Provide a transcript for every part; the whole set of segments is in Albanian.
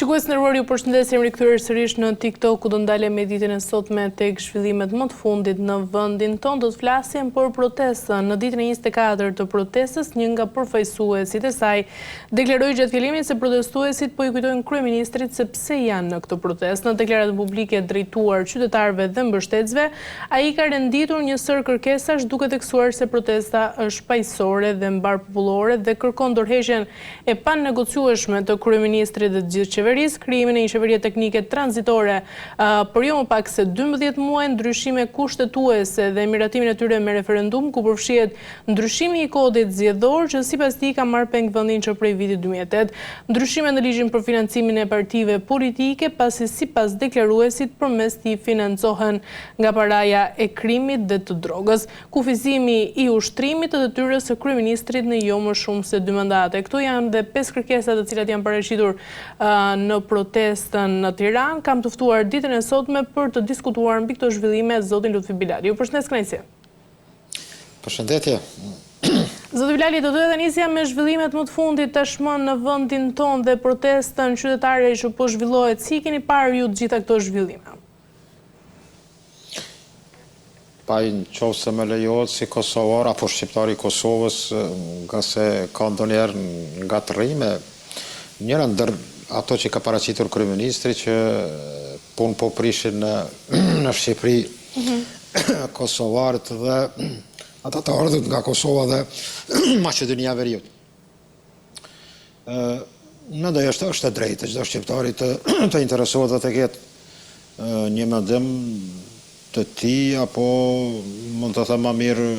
Shikues nderuar, ju përshëndesim rikthyer sërish në TikTok, ku do ndalem me ditën e sotme tek zhvillimet më të fundit në vendin tonë. Do të flasim për protestën. Në ditën e 24 të protestës, një nga përfaqësuesit e saj deklaroi gjatë fillimit se protestuesit po i kujtojnë kryeministrit se pse janë në këtë protestë. Në deklaratën publike drejtuar qytetarëve dhe mbështetësve, ai ka renditur një sër kërkesash duke theksuar se protesta është paqësore dhe mbarpopullore dhe kërkon dorëheqjen e panegociueshme të kryeministrit dhe gjithë qeverisë, krijimin e një qeverie teknike tranzitore për jo më pak se 12 muaj, ndryshime kushtetuese dhe miratimin e tyre me referendum, ku përfshihet ndryshimi i kodit zgjedhor që sipas tij ka marrë peng vendin që prej vitit 2008, ndryshime në ligjin për financimin e partive politike, pasi sipas deklaruesit përmes tij financohen nga paraja e krimit dhe të drogës, kufizimi i ushtrimit të detyrës së kryeministrit në jo më shumë se 2 mandate. Këto janë dhe 5 kërkesa të cilat janë paraqitur në protestën në Tiranë. Kam të ftuar ditën e sotme për të diskutuar mbi këto zhvillime zotin Lutfi Bilali. Ju përshëndes kënaqësi. Përshëndetje. Zoti Bilali, do doja të nisja me zhvillimet më të fundit tashmë në vendin tonë dhe protestën qytetare që po zhvillohet. Si keni parë ju të gjitha këto zhvillime? Pa i në qovë se me lejohet si Kosovar apo shqiptari i Kosovës, nga se ka ndonjëherë nga të rrime, njëra ndër ato që ka paraqitur kryeministri që punë po prishin në Shqipëri Kosovarët dhe ata të ardhët nga Kosova dhe Maqedonia Veriut. Në dhe është e drejtë, çdo shqiptari të interesohet dhe të ketë një mendim të tij, apo mund të them më mirë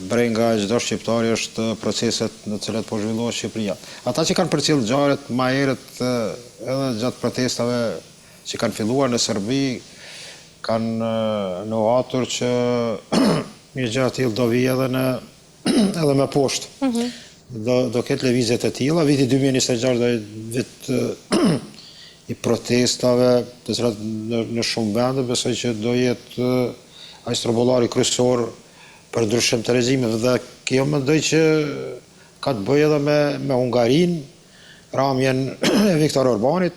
brenga e çdo shqiptari është proceset në të cilat po zhvillohet Shqipëria. Ata që kanë përcjell ngjarjet më herët edhe gjatë protestave që kanë filluar në Serbi, kanë nohatur që një gjë e tillë do vijë edhe më poshtë. Do ketë lëvizje të tilla. Viti 2026 do jetë vit i protestave, të cilat në shumë vende besoj që do jetë ai strobollari kryesor për ndryshim të regjimeve, dhe kjo mendoj që ka të bëjë edhe me Hungarinë, ramjen e Viktor Orbanit,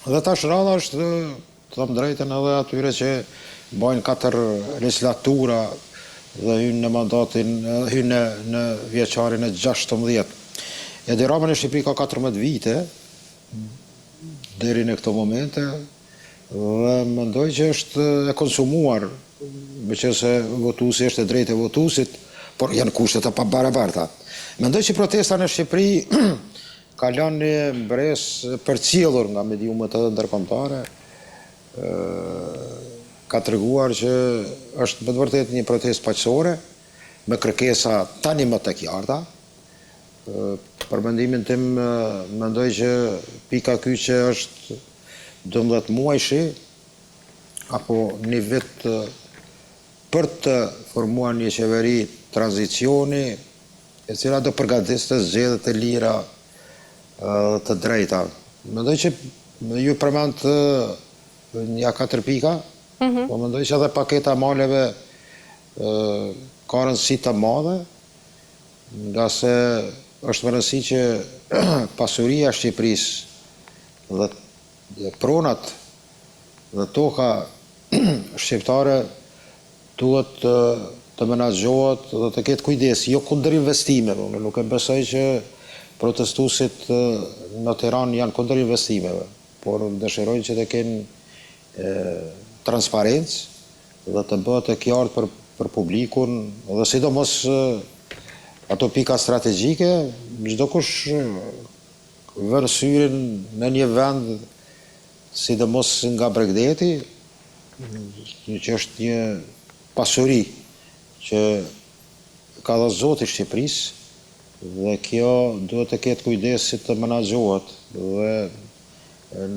dhe tash rradha është, të them drejtën, edhe atyre që bajnë 4 legislatura dhe hynë në mandatin, hynë në vjeçarin e 16. Edi Rama në Shqipëri ka 14 vite deri në këto momente, dhe mendoj që është e konsumuar, me që se votuesi është e drejtë e votuesit, por janë kushtet e pabarabarta. Mendoj që protesta në Shqipëri ka lënë një mbresë përcjellur nga mediumet edhe ndërkombëtare, ka treguar që është me të vërtetë një protestë paqësore, me kërkesa tani më të qarta. Për mendimin tim, mendoj që pika ky që është 12 muajshi, apo një vit për të formuar një qeveri tranzicioni, e cila do përgatiste zgjedhjet e lira të drejta. Mendoj që ju përmend ja 4 pika, po mendoj që edhe paketa maleve ka rëndësi të madhe, nga se është më rëndësi që pasuria e Shqipërisë dhe pronat dhe toka shqiptare duhet të menaxhohet dhe të ketë kujdes, jo kundër investimeve. Unë nuk e besoj që protestuesit në Tiranë janë kundër investimeve, por dëshirojnë që të kenë transparencë dhe të bëhet e qartë për publikun, dhe sidomos ato pika strategjike, çdo kush vën syrin në një vend, sidomos nga Bregdeti, që është një pasuri që ka dhënë Zoti Shqipërisë, dhe kjo duhet të ketë kujdes si të menaxhohet, dhe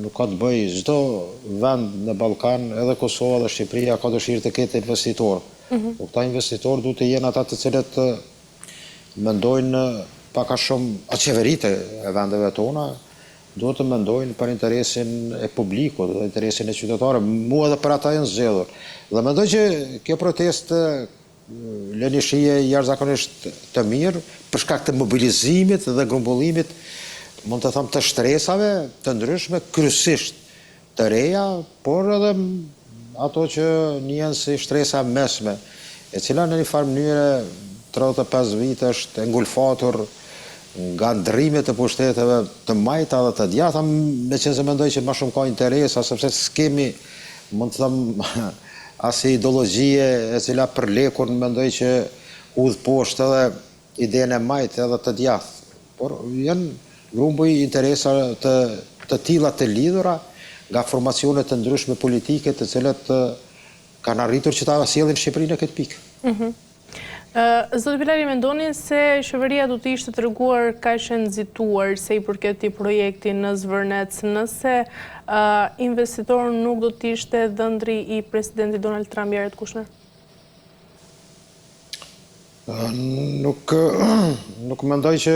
nuk ka të bëjë, çdo vend në Ballkan, edhe Kosova dhe Shqipëria ka dëshirë të ketë investitor. Po këta investitor duhet të jenë ata të cilët mendojnë pak a shumë qeveritë e vendeve tona, duhet të mendojnë për interesin e publikut dhe interesin e qytetarëve, mua edhe për ata janë zgjedhur. Dhe mendoj që kjo protestë lënë shije jashtëzakonisht të mirë për shkak të mobilizimit dhe grumbullimit mund të thëmë të shtresave të ndryshme, kryesisht të reja, por edhe ato që njën si shtresa mesme, e cila në një farë mënyre 35 vite është engulfatur nga ndrimet të pushteteve të majta dhe të djatha, me që se mendoj që ma shumë ka interesa, sepse s'kemi, mund të thëmë, asë ideologjie e cila për lekun mendoj që udhë poshtë edhe idejën e majtë edhe të djathë. Por janë grumbuj interesa të tilla të lidhura nga formacionet të ndryshme politike të cilat kanë arritur që ta sjellin Shqipërinë në këtë pikë. Zoti Bilali, mendoni se qeveria do të ishte treguar kaq e nxituar se i përket këtij projekti në Zvërnec, nëse investitor nuk do të ishte dhëndri i presidentit Donald Trump Jared Kushner? Nuk mendoj që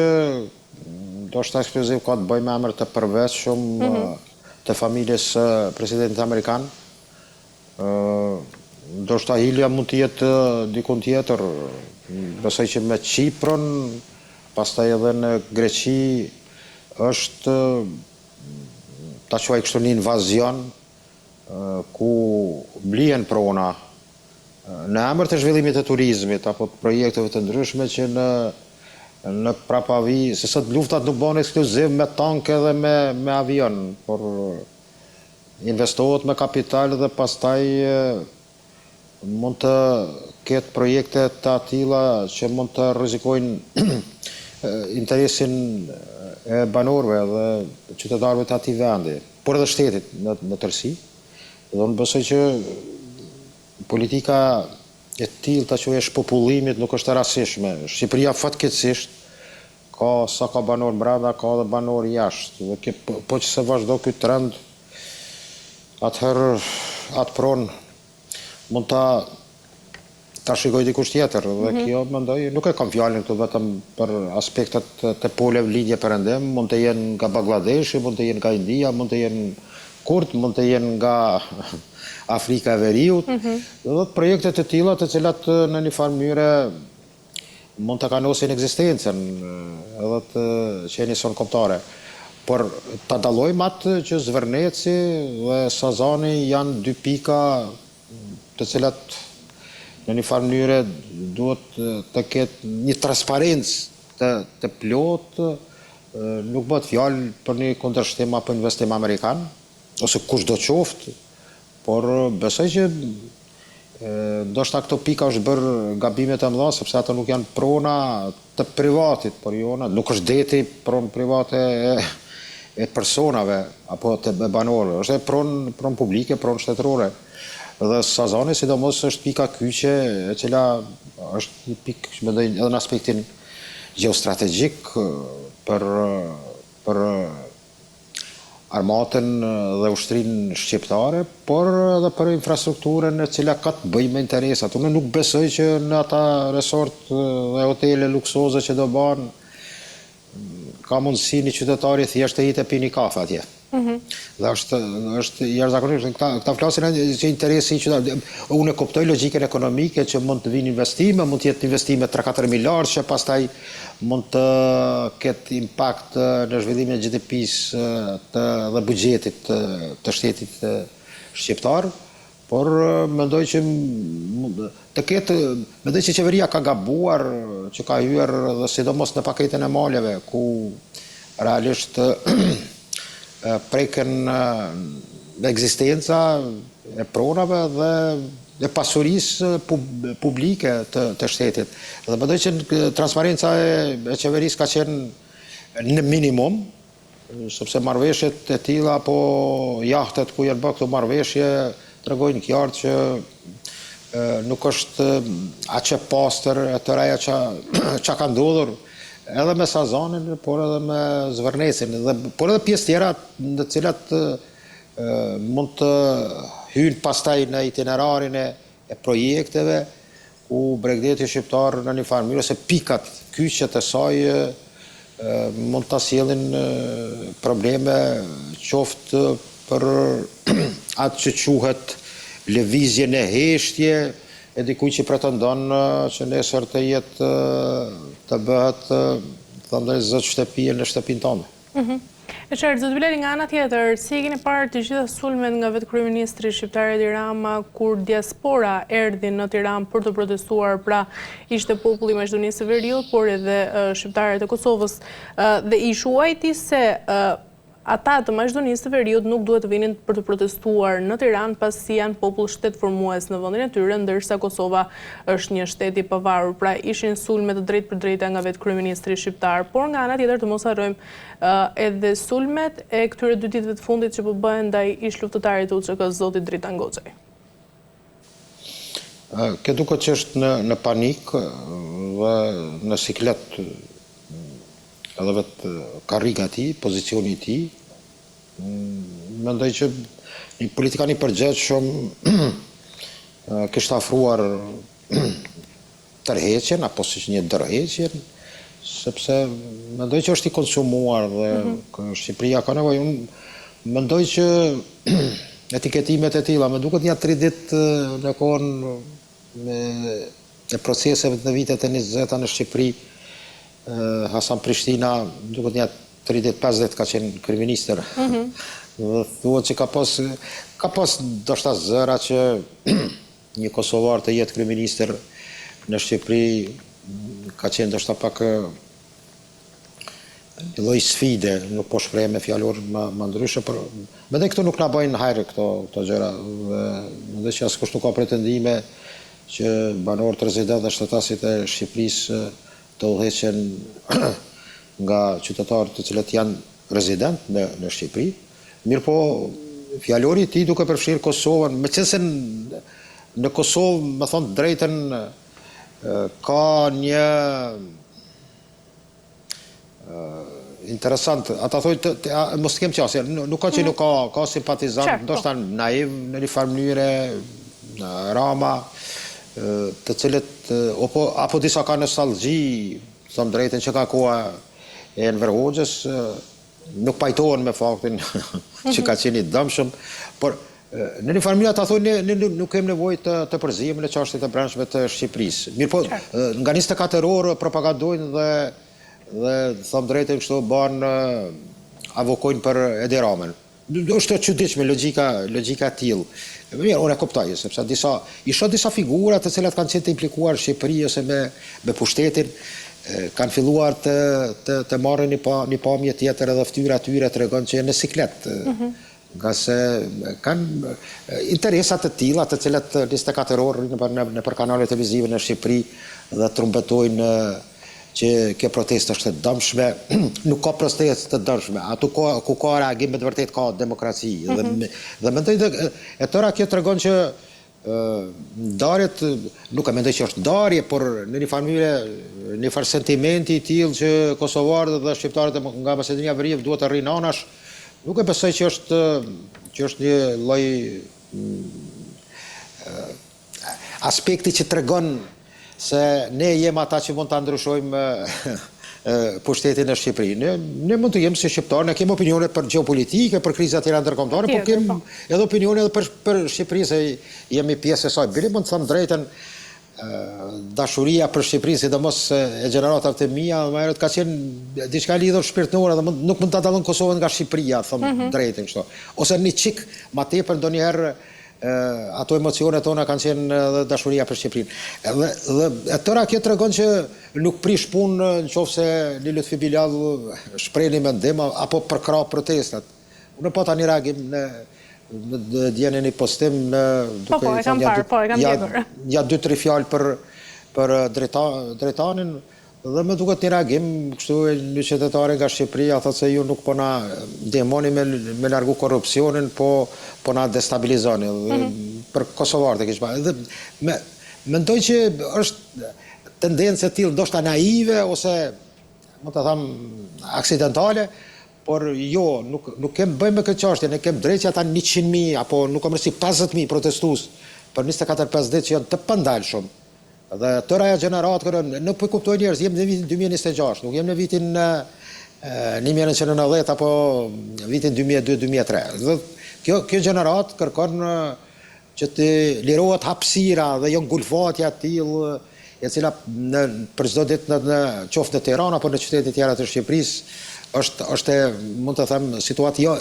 do shta ekskluziv ka të bëjë me emër të përveçshëm të familjes presidentit amerikan. Do shta hilja mund të jetë dikun tjetër, besoj që me Qiprën, pastaj edhe në Greqi, është ta quaj kështu një invazion ku blihen prona në emër të zhvillimit të turizmit apo të projekteve të ndryshme që në prapavi, se sot luftat nuk bëhen ekskluziv me tanke dhe me avion, por investohet me kapital dhe pastaj mund të ketë projekte të atilla që mund të rrezikojnë interesin e banorëve dhe qytetarëve të atij vendi, por edhe shtetit në tërësi. Dhe unë besoj që politika e tillë ta quajë shpopullimit nuk është e rastishme. Shqipëria fatkeqësisht ka sa ka banor brenda, ka edhe banor jashtë. Dhe po që se vazhdo ky trend, atëherë atë pronë mund ta shikoj dikush tjetër. Dhe kjo mendoj, nuk e kam fjalën këtu vetëm për aspektet të poleve lidhje perëndim, mund të jenë nga Bangladeshi, mund të jenë nga India, mund të jenë kurt, mund të jenë nga Afrika e Veriut, dhe projekte të tilla të cilat në një farë mënyrë mund të kanosin ekzistencën edhe të qenë son kombëtare. Por ta dallojmë atë që Zvërneci dhe Sazani janë dy pika të cilat në një farë mënyrë duhet të ketë një transparencë të plotë, nuk bëhet fjalë për një kundërshtim apo investim amerikan, ose kushdo qoftë, por besoj që ndoshta këto pika është bërë gabime të mëdha, sepse ato nuk janë prona të privatit, por jona, nuk është deti pronë private e personave apo të banorëve, është pronë publike, pronë shtetërore. Dhe Sazani, sidomos, është pika kyçe, e cila është një pikë, që mendoj, edhe në aspektin gjeostrategjik për armatën dhe ushtrinë shqiptare, por edhe për infrastrukturën e cila ka të bëjë me interesat. Unë nuk besoj që në ata resort dhe hotele luksoze që do banë, ka mundësi një qytetari thjesht të hitë e pini kafe atje. Dhe është jashtëzakonisht, këta flasin që interesi që unë e kuptoj logjikën ekonomike që mund të vinë investime, mund të jetë investime 3-4 miliardë që pastaj mund të ketë impakt në zhvillimin e GDP-s dhe buxhetit të shtetit shqiptar, por mendoj që mendoj që qeveria ka gabuar, që ka hyer dhe sidomos në paketën e maleve, ku realisht preken ekzistenca e pronave dhe pasurisë publike të shtetit. Dhe mendoj që transparenca e qeverisë ka qenë në minimum, sepse marrëveshjet e tilla apo jahtet ku janë bërë këto marrëveshje tregojnë qartë që nuk është aq e pastër e të reja që ka ndodhur edhe me Sazanin, por edhe me Zvërnecin, por edhe pjesë tjera në cilat mund të hynë pastaj në itinerarin e projekteve, ku Bregdeti shqiptar në një farë mënyrë, ose pikat kyçet e saj mund të sjellin probleme, qoftë për atë që quhet lëvizjen e heshtje, e dikuj që pretendon që nesër të jetë të bëhet zot shtëpi në shtëpinë tonë. E qartë, zoti Bleri, nga ana tjetër, si e keni parë të gjitha sulmet nga vetë kryeministri shqiptar Edi Rama kur diaspora erdhi në Tiranë për të protestuar, pra ishte populli i Maqedonisë së Veriut, por edhe shqiptarët e Kosovës, dhe i shuajti se ata të Maqedonisë së Veriut nuk duhet të vinin për të protestuar në Tiranë pasi janë popull shtet formues në vendin e tyre, ndërsa Kosova është një shtet i pavarur. Pra ishin sulme të drejtë për drejta nga vetë kryeministri shqiptar, por nga ana tjetër të mos harrojmë edhe sulmet e këtyre 2 ditëve të fundit që po bëhen ndaj ish luftëtarit UÇK zotit Dritan Goxhaj. Kjo duket që është në panik dhe në siklet edhe vetë karriga ti, pozicioni ti. Mendoj që një politikan i përgjithshëm kishte afruar tërheqjen apo siç një dërheqjen, sepse mendoj që është i konsumuar dhe Shqipëria ka nevojë. Unë mendoj që etiketimet e tilla, më duket 3 ditë në kohën e proceseve të vitet e 20 në Shqipëri, Hasan Prishtina, duket 30-50 ka qenë kryeministër. Dhe thuhet që ka pas ndoshta zëra që një kosovar të jetë kryeministër në Shqipëri ka qenë ndoshta pak një lloj sfide, nuk po shpreh me fjalor më ndryshe, por mendoj këto nuk na bëjnë hajër këto gjëra. Dhe mendoj që askush nuk ka pretendime që banorët rezident dhe shtetasit e Shqipërisë të udhëheqen nga qytetarët të cilët janë rezident në Shqipëri. Mirë po, fjalori i tij duke përfshirë Kosovën, meqense në Kosovë, më thonë drejtën, ka një interesant, ata thojnë, mos të kem qasje, nuk ka që nuk ka simpatizant, ndoshta naiv në një farë mënyre, Rama, të cilët apo disa ka nostalgji, thëmë drejtën që ka koha e Enver Hoxhës, nuk pajtohen me faktin që ka qenë i dëmshëm, por në një farë mënyrë ata thonë ne nuk kemi nevojë të përzihemi në çështjet e brendshme të Shqipërisë. Mirë po, nga 24 orë propagandojnë dhe thëmë drejtën kështu avokojnë për Edi Ramën. Është e çuditshme logjika e tillë. Mirë, unë e kuptoj, sepse disa figura të cilat kanë qenë të implikuar në Shqipëri ose me pushtetin, kanë filluar të marrin një pamje tjetër edhe fytyra e tyre tregon që janë në siklet. Nga se kanë interesat të tilla të cilat 24 orë nëpër kanale televizive në Shqipëri dhe trumbetojnë që kjo protestë është e dëmshme, nuk ka protestë të dëmshme, ato ku ka reagim me të vërtet ka demokraci. Dhe mendoj e tëra kjo tregon që ndarjet, nuk e mendoj që është ndarje, por në një farë mënyrë, një farë sentimenti i tillë që kosovarët dhe shqiptarët nga Maqedonia e Veriut duhet të rrinë anash, nuk e besoj që është një lloj aspekti që tregon se ne jem ata që mund të ndryshojmë pushtetin në Shqipëri. Ne mund të jemi si shqiptarë, ne kemi opinione për geopolitike, për krizat tjera ndërkombëtare, por kemi edhe opinione edhe për Shqipëri, se jemi pjesë e saj. Bile mund të them drejtën, dashuria për Shqipëri, sidomos e gjeneratave të mia, më herët ka qenë diçka lidhur shpirtërore, dhe nuk mund ta dallon Kosovën nga Shqipëria, them drejtën kështu. Ose një çik më tepër ndonjëherë ato emocionet tona kanë qenë dhe dashuria për Shqipërinë. Dhe tëra kjo tregon që nuk prish punë nëse një Lutfi Bilal shpreh një mendim apo përkrah protestat. Unë po tani reagim në djenin një postim e kam parë, ja 2-3 fjalë për drejtanin, dhe me duket një reagim kështu një qytetare nga Shqipëria thotë se ju nuk po na ndihmoni me largu korrupsionin, po na destabilizoni. Për kosovarët e kish bërë. Dhe mendoj që është tendencë e tillë ndoshta naive ose mund ta them aksidentale, por jo, nuk kemë bëjmë me këtë çështje, ne kemë drejtë që ata 100.000 apo nuk kam rësi 50.000 protestues për 24-5 ditë që janë të pandalshëm. Dhe tëra e gjeneratë, nuk po kuptoj njerëz, jem në vitin 2026, nuk jem në vitin 1990 apo vitin 2002-2003. Dhe kjo gjeneratë kërkon që të lirohet hapësira dhe jo ngulfatja e tillë e cila për çdo ditë në qoftë në Tiranë apo në qytetet tjera të Shqipërisë është mund të them situatë